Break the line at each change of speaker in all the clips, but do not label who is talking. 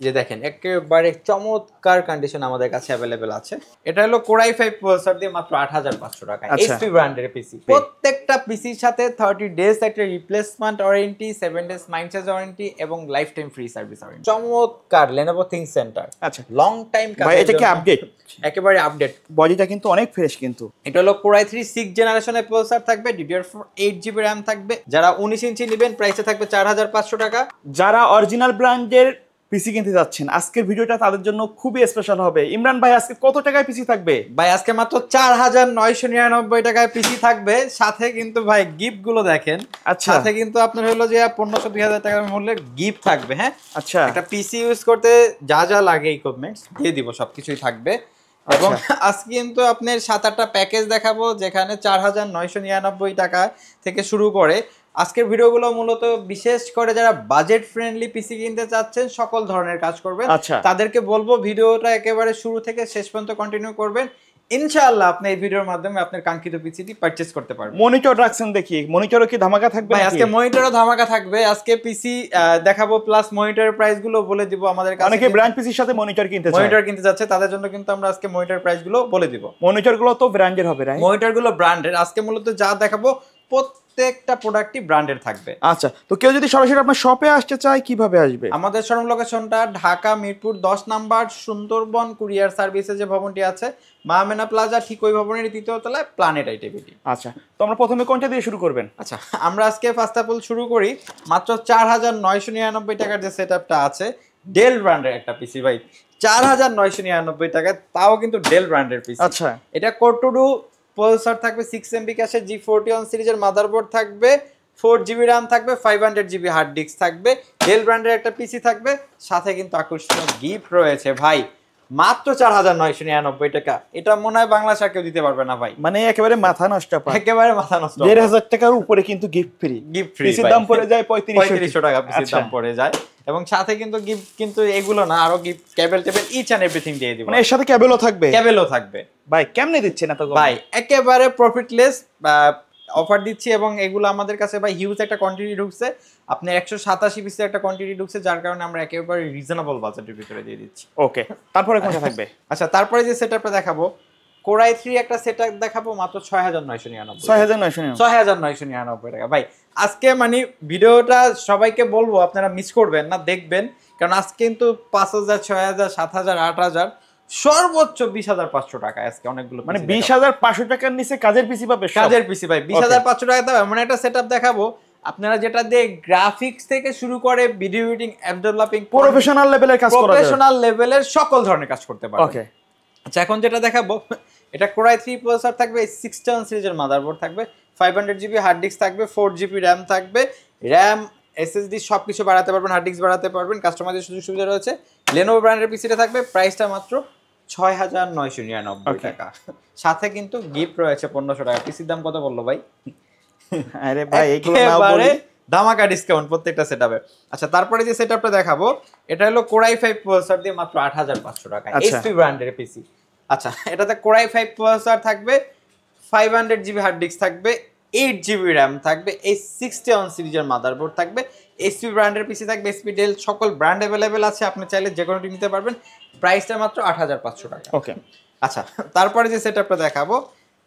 যে দেখেন একেবারে চমৎকার কন্ডিশন আমাদের কাছে অ্যাভেলেবেল আছে। এটা হলো Core i5 প্রসেসর দিয়ে মাত্র ৮৫০০ টাকা এইচপি ব্র্যান্ডের পিসি। প্রত্যেকটা পিসির সাথে 30 ডেজ একটা replacement warranty, 7 days mind change warranty এবং life time free service warranty. চমৎকার Lenovo ThinkCentre।
আচ্ছা,
লং টাইম কাজ।
ভাই এটা কি আপডেট?
একেবারে আপডেট,
বডিটা কিন্তু অনেক ফ্রেশ কিন্তু।
এটা হলো Core i3 6 জেনারেশনের প্রসেসর থাকবে, DDR4 8GB RAM থাকবে। যারা 19 ইঞ্চি নেবেন প্রাইসে থাকবে ৪৫০০ টাকা।
যারা অরিজিনাল ব্র্যান্ডের পিসি কিনতে যাচ্ছেন আজকের ভিডিওটা তাদের জন্য খুবই স্পেশাল হবে। ইমরান ভাই আজকে কত টাকায় পিসি থাকবে?
ভাই আজকে মাত্র ৪৯৯৯ টাকায় পিসি থাকবে। সাথে কিন্তু ভাই গিফট গুলো দেখেন।
আচ্ছা,
সাথে কিন্তু আপনার হলো যে ১৫০০-২০০০ টাকার মূল্যের গিফট থাকবে। হ্যাঁ,
আচ্ছা,
একটা পিসি ইউজ করতে যা যা লাগে ইকুইপমেন্টস দিয়ে দিব, সবকিছুই থাকবে। এবং আজকে কিন্তু আপনার ৭-৮টা প্যাকেজ দেখাবো যেখানে ৪৯৯৯ টাকা থেকে শুরু করে। আজকের ভিডিওগুলো মূলত বিশেষ করে যারা বাজেট ফ্রেন্ডলি পিসি কিনতে চাচ্ছেন সকল ধরনের কাজ করবেন, তাদেরকে বলবো ভিডিওটা একেবারে শুরু থেকে শেষ পর্যন্ত কন্টিনিউ করবেন। ইনশাআল্লাহ আপনি এই ভিডিওর মাধ্যমে আপনার কাঙ্ক্ষিত পিসিটি পারচেজ করতে পারবেন।
মনিটর রাখছেন দেখি, মনিটরও কি ধামাকা থাকবে?
ভাই আজকে মনিটরও ধামাকা থাকবে। আজকে পিসি দেখাবো প্লাস মনিটরের প্রাইস গুলো বলে দিব। আমাদের কাছে
অনেকে ব্র্যান্ড পিসির সাথে মনিটর কিনতে
যাচ্ছে, তাদের জন্য কিন্তু আমরা আজকে মনিটর প্রাইস গুলো বলে দিব।
মনিটর গুলো তো ব্র্যান্ডের হবে, রাইট?
মনিটর গুলো ব্র্যান্ডের। আজকে মূলত যা দেখাবো প্রত্যেকটা প্রোডাক্টই ব্র্যান্ডের থাকবে।
আচ্ছা, তো কেউ যদি সরাসরি আপনার শপে আসতে চায় কিভাবে আসবে?
আমাদের শোরুম লোকেশনটা ঢাকা মিরপুর 10 নাম্বার সুন্দরবন কুরিয়ার সার্ভিসে যে ভবনটি আছে মা আমেনা প্লাজা, ঠিক ওই ভবনের ৩য় তলায় প্ল্যানেট আইটিভিটি।
আচ্ছা, তো আমরা প্রথমে কোনটা দিয়ে শুরু করবেন?
আচ্ছা, আমরা আজকে ফার্স্ট অফ অল শুরু করি মাত্র ৪৯৯৯ টাকার যে সেটআপটা আছে, ডেল ব্র্যান্ডের একটা পিসি। ভাই ৪৯৯৯ টাকায়, তাও কিন্তু ডেল ব্র্যান্ডের পিসি।
আচ্ছা,
এটা কোর টু ডু প্রসেসর থাকবে, 6 MB ক্যাশের G41 সিরিজের মাদারবোর্ড থাকবে, 4GB RAM থাকবে, 500GB হার্ড ডিস্ক থাকবে, ডেল ব্র্যান্ডের একটা পিসি থাকবে। সাথে কিন্তু আকর্ষণীয় গিফট রয়েছে ভাই, মাত্র ৪৯৯৯ টাকা। এটা মনে হয় বাংলাদেশ আর কেউ দিতে পারবে না ভাই।
মানে একেবারে মাথা নষ্ট,
একেবারে মাথা নষ্ট।
১৫০০ টাকার উপরে কিন্তু গিফট ফ্রি। পিসির দাম পড়ে যায়
৩৫০০ টাকা পিসির দাম পড়ে যায়। এবং সাথে কিন্তু গিফট কিন্তু এগুলো না, আরো গিফট, কেবল ইচ এন্ড এভরিথিং দিয়ে দিব।
মানে এর সাথে কেবলও থাকবে?
কেবলও থাকবে।
ভাই কেমনে দিচ্ছেন এত কম?
ভাই একেবারে প্রফিটলেস অফার দিচ্ছি। এবং এগুলো আমাদের কাছে ভাই হিউজ একটা কোয়ান্টিটি ঢুকছে, আপনার ১৮৭ পিসের একটা কোয়ান্টিটি ঢুকছে, যার কারণে আমরা একেবারে রিজনেবল বাজেটের ভিতরে দিয়ে দিচ্ছি।
ওকে, তারপরে কোনটা থাকবে?
আচ্ছা, তারপরে যে সেটআপটা দেখাবো Core i3 একটা সেটআপ দেখাবো মাত্র ৬৯৯৯ ৬৯৯৯ টাকা। ভাই আজকে মানে ভিডিওটা সবাইকে বলবো আপনারা মিস করবেন না, দেখবেন। কারণ আজকে কিন্তু ৫০০০, ৬০০০, ৭০০০, ৮০০০, সর্বোচ্চ ২০৫০০ টাকা আজকে অনেকগুলো।
মানে ২০৫০০ টাকার নিচে কাজের পিসি পাবে?
কাজের পিসি ভাই ২০৫০০ টাকা দাও। এমন একটা সেটআপ দেখাবো আপনারা যেটা দিয়ে গ্রাফিক্স থেকে শুরু করে video editing, app developing,
professional লেভেলের কাজ করা যাবে।
প্রফেশনাল লেভেলের সকল ধরনের কাজ করতে পারবেন।
ওকে,
আচ্ছা, এখন যেটা দেখাবো এটা Core i3 প্রসেসর থাকবে, 61 সিরিজের মাদারবোর্ড থাকবে, 500GB হার্ড ডিস্ক থাকবে, 4GB RAM থাকবে, RAM SSD সবকিছু বাড়াতে পারবেন, হার্ড ডিস্ক বাড়াতে পারবেন, কাস্টমাইজের সুযোগ সুবিধা রয়েছে। Lenovo ব্র্যান্ডের পিসিটা থাকবে, প্রাইসটা মাত্র ৬৯৯৯ টাকা। সাথে কিন্তু গিফট রয়েছে ১৫০০ টাকা। পিসির দাম কত বললো ভাই?
আরে ভাই এগুলো নাও বলি,
ধামাকা ডিসকাউন্ট প্রত্যেকটা সেটআপে। আচ্ছা, তারপরে যে সেটআপটা দেখাবো এটা হলো Core i5 প্রসেসর দিয়ে মাত্র ৮৫০০ টাকা এইচপি ব্র্যান্ডের পিসি। আচ্ছা, এটাতে Core i5 প্রসেসর থাকবে, 500GB হার্ড ডিস্ক থাকবে, 8GB RAM থাকবে, এই 61 সিরিজের মাদারবোর্ড থাকবে, এইচপি ব্র্যান্ডের পিসি থাকবে। এইচপি ডেল সকল ব্র্যান্ড অ্যাভেলেবেল আছে, আপনি চাইলে যে কোনোটি নিতে পারবেন। প্রাইসটা মাত্র ৮৫০০ টাকা।
ওকে,
আচ্ছা, তারপরে যে সেটআপটা দেখাবো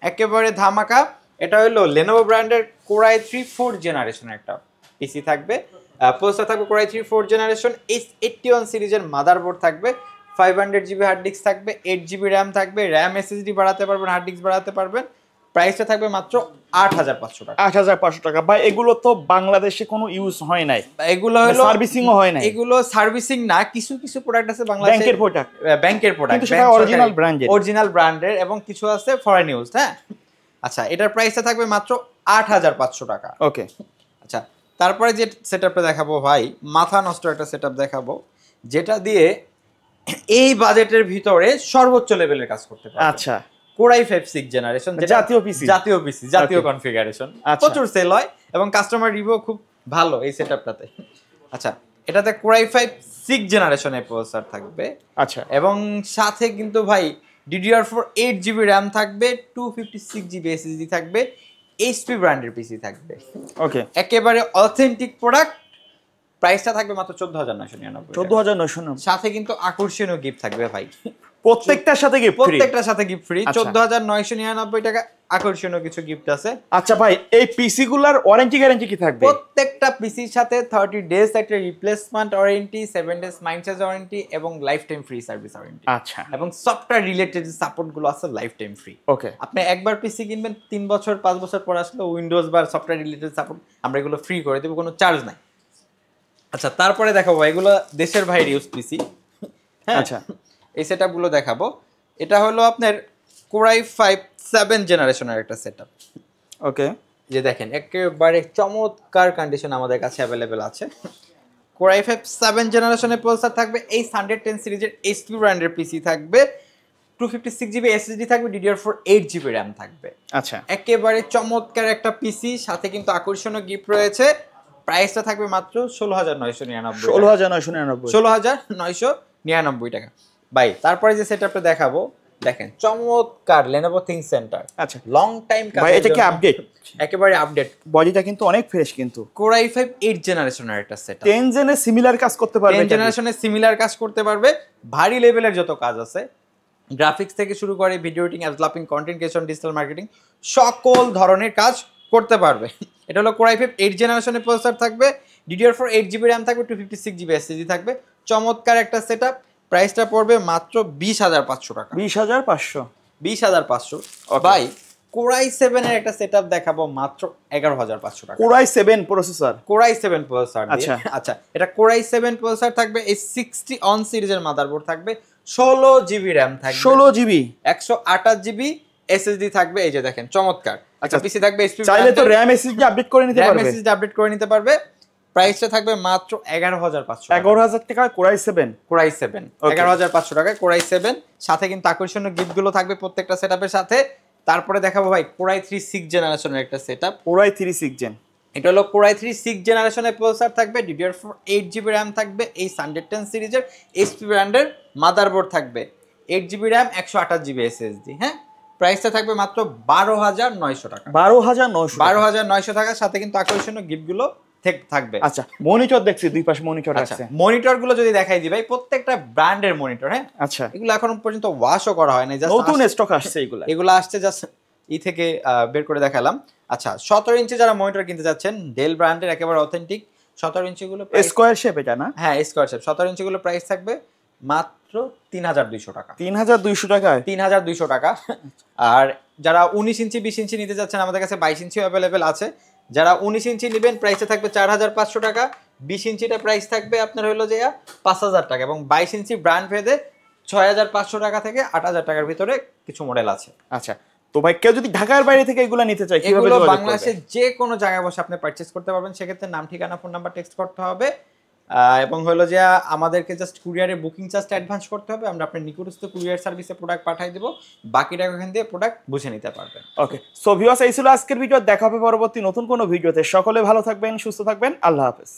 একেবারে ধামাকা, এটা হলো Lenovo ব্র্যান্ডের Core i3 4th জেনারেশনের একটা পিসি থাকবে। প্রসেসর থাকবে Core i3 4th জেনারেশন, 81 সিরিজের মাদারবোর্ড থাকবে, 500GB হার্ড ডিস্ক থাকবে, 8GB RAM থাকবে, RAM SSD বাড়াতে পারবেন, হার্ড ডিস্ক বাড়াতে পারবেন। প্রাইসটা থাকবে মাত্র ৮৫০০ টাকা।
৮৫০০ টাকা। ভাই এগুলো তো বাংলাদেশে কোনো ইউজ হয় নাই,
এগুলো হলো
সার্ভিসিংও হয় নাই।
এগুলো সার্ভিসিং না, কিছু কিছু প্রোডাক্ট আছে বাংলাদেশে
ব্যাংকের প্রোডাক্ট,
ব্যাংকের প্রোডাক্ট,
কিন্তু সেটা
অরিজিনাল ব্র্যান্ডের এবং কিছু আছে ফরেন ইউজ। হ্যাঁ, আচ্ছা, এটার প্রাইসটা থাকবে মাত্র ৮৫০০ টাকা।
ওকে,
আচ্ছা, তারপরে যে সেটআপটা দেখাবো ভাই, মাথা নষ্ট একটা সেটআপ দেখাবো, যেটা দিয়ে এই বাজেটের ভিতরে সর্বোচ্চ লেভেলের কাজ করতে পারবেন।
আচ্ছা,
Core i5 6 জেনারেশন,
জাতীয় পিসি,
জাতীয় কনফিগারেশন, প্রচুর সেল হয় এবং কাস্টমার রিভিউ খুব ভালো এই সেটআপটাতে। আচ্ছা, এটাতে Core i5 6 জেনারেশনের প্রসেসর থাকবে।
আচ্ছা,
এবং সাথে কিন্তু ভাই DDR4 8GB RAM থাকবে, 256GB SSD থাকবে, এইচপি ব্র্যান্ডের পিসি থাকবে।
ওকে,
একেবারে অথেন্টিক প্রোডাক্ট, প্রাইসটা থাকবে মাত্র 14,999
14,999
সাথে কিন্তু আকর্ষণীয় গিফট থাকবে ভাই,
প্রত্যেকটার সাথে গিফট ফ্রি।
প্রত্যেকটার সাথে গিফট ফ্রি।
আচ্ছা।
14,999 টাকা আকর্ষণীয় কিছু গিফট আছে।
আচ্ছা ভাই, এই পিসি গুলার ওয়ারেন্টি গ্যারান্টি কি থাকবে?
প্রত্যেকটা পিসির সাথে 30 ডেজ একটা রিপ্লেসমেন্ট ওয়ারেন্টি, 7 ডেজ মাইন্ডসেজ ওয়ারেন্টি এবং life time free service warranty.
আচ্ছা,
এবং সফটওয়্যার রিলেটেড যে সাপোর্ট গুলো আছে লাইফ টাইম ফ্রি।
ওকে।
আপনি একবার পিসি কিনবেন 3 বছর 5 বছর পর আসলে উইন্ডোজ বা সফটওয়্যার রিলেটেড সাপোর্ট আমরা এগুলো ফ্রি করে দেব, কোনো চার্জ নাই। আচ্ছা, তারপরে দেখাবো এগুলো দেশের বাইরে ইউজ পিসি। হ্যাঁ,
আচ্ছা,
এই সেটআপ গুলো দেখাবো। এটা হলো আপনার কোরাই 5 7 জেনারেশনের একটা সেটআপ।
ওকে।
যে দেখেন একেবারে চমৎকার কন্ডিশন আমাদের কাছে অ্যাভেলেবেল আছে। কোরাই 5 7 জেনারেশনের প্রসেসর থাকবে, এই 110 সিরিজের এইচপি ব্র্যান্ডের পিসি থাকবে, 256 জিবি এসএসডি থাকবে, DDR4 8 জিবি র্যাম থাকবে।
আচ্ছা,
একেবারে চমৎকার একটা পিসি, সাথে কিন্তু আকর্ষণীয় গিফট রয়েছে। প্রাইসটা থাকবে মাত্র 16,999
16,999
16,999 টাকা ভাই। তারপরে যে সেটআপটা দেখাবো, দেখেন চমৎকার Lenovo ThinkCentre।
আচ্ছা
লং টাইম
ভাই, এটা কি আপডেট?
একেবারে আপডেট।
বডিটা কিন্তু অনেক ফ্রেশ কিন্তু।
কোরাই 5 8 জেনারেশনের একটা সেটআপ।
10 জেনের সিমিলার কাজ করতে পারবে,
10 জেনারেশনের সিমিলার কাজ করতে পারবে। ভারী লেভেলের যত কাজ আছে, গ্রাফিক্স থেকে শুরু করে video editing, developing, content creation, digital marketing, সকল ধরনের কাজ করতে পারবে। এটা হলো কোরাই 5 8 জেনারেশনের প্রসেসর থাকবে, DDR4 8 জিবি র্যাম থাকবে, 256 জিবি এসএসডি থাকবে। চমৎকার একটা সেটআপ। প্রাইসটা পড়বে মাত্র 20,500 টাকা।
20,500
20,500 ভাই। কোরাই 7 এর একটা সেটআপ দেখাবো মাত্র 11,500 টাকা।
Core i 7 processor.
Core i 7 processor.
আচ্ছা।
আচ্ছা, এটা কোরাই 7 প্রসেসর থাকবে, এই 60 অন সিরিজের মাদারবোর্ড থাকবে, 16 জিবি র্যাম থাকবে,
16 জিবি
128 জিবি এসএসডি থাকবে। এই যে দেখেন চমৎকার একটা পিসি থাকবে।
চাইলে তো র‍্যাম এসএসডি আপডেট করে নিতে পারবে।
র‍্যাম এসএসডি আপডেট করে নিতে পারবে। প্রাইসটা থাকবে মাত্র 11,500 টাকা।
11,000 টাকা কোরাই 7।
কোরাই 7 11,500 টাকায় কোরাই 7। সাথে কিন্তু আকর্ষণীয় গিফট গুলো থাকবে প্রত্যেকটা সেটআপের সাথে। তারপরে দেখাবো ভাই কোরাই 3 6 জেনারেশনের একটা সেটআপ।
Core i 3 6 gen.
এটা হলো কোরাই 3 6 জেনারেশনের প্রসেসর থাকবে, DDR4 8 জিবি র্যাম থাকবে, এই 110 সিরিজের এইচপি ব্র্যান্ডের মাদারবোর্ড থাকবে, 8 জিবি র্যাম, 128 জিবি এসএসডি। হ্যাঁ, প্রাইসটা থাকবে মাত্র 12,900 টাকা।
12,900
12,900 টাকার সাথে কিন্তু আকর্ষণীয় গিফটগুলো থাকবে।
আচ্ছা, মনিটর দেখছি দুই পাশে মনিটর আছে।
মনিটর গুলো যদি দেখাই দিই ভাই, প্রত্যেকটা ব্র্যান্ডের মনিটর। হ্যাঁ,
আচ্ছা,
এগুলো এখনো পর্যন্ত ওয়াশও করা হয় না, জাস্ট
নতুন স্টক আসছে এগুলা।
এগুলো আসছে জাস্ট থেকে বের করে দেখালাম। আচ্ছা, 17 ইঞ্চি যারা মনিটর কিনতে যাচ্ছেন, ডেল ব্র্যান্ডের একেবারে অথেন্টিক 17 ইঞ্চি গুলো
স্কয়ার শেপ এটা না?
হ্যাঁ, স্কয়ার শেপ 17 ইঞ্চি গুলো প্রাইস থাকবে মাত্র 3,200 টাকা।
3,200 টাকায়
3,200 টাকা। আর যারা 19 ইঞ্চি 20 ইঞ্চি নিতে যাচ্ছেন, আমাদের কাছে 22 ইঞ্চিও অ্যাভেলেবেল আছে। যারা 19 ইঞ্চি নেবেন প্রাইসে থাকবে 4,500 টাকা। 20 ইঞ্চিটা প্রাইস থাকবে আপনার হলো যে 5,000 টাকা, এবং 22 ইঞ্চি ব্র্যান্ড ভেদে 6,500 টাকা থেকে 8,000 টাকার ভিতরে কিছু মডেল আছে।
আচ্ছা, তো ভাই কেউ যদি ঢাকার বাইরে থেকে এগুলো নিতে চায় কিভাবে
এগুলো
যোগাযোগ করবে?
বাংলাদেশের যে কোনো জায়গায় বসে আপনি পারচেজ করতে পারবেন। সেক্ষেত্রে নাম, ঠিকানা, ফোন নাম্বার টেক্সট করতে হবে, এবং হলো যে আমাদেরকে জাস্ট কুরিয়ারে বুকিং চার্জটা অ্যাডভান্স করতে হবে। আমরা আপনার নিকটস্থ কুরিয়ার সার্ভিসে প্রোডাক্ট পাঠিয়ে দেবো, বাকি টাকা এখান দিয়ে প্রোডাক্ট বুঝে নিতে পারবেন।
ওকে, সো ভিউয়ার্স, এই ছিল আজকের ভিডিও। দেখা হবে পরবর্তী নতুন কোনো ভিডিওতে। সকলে ভালো থাকবেন, সুস্থ থাকবেন। আল্লাহ হাফেজ।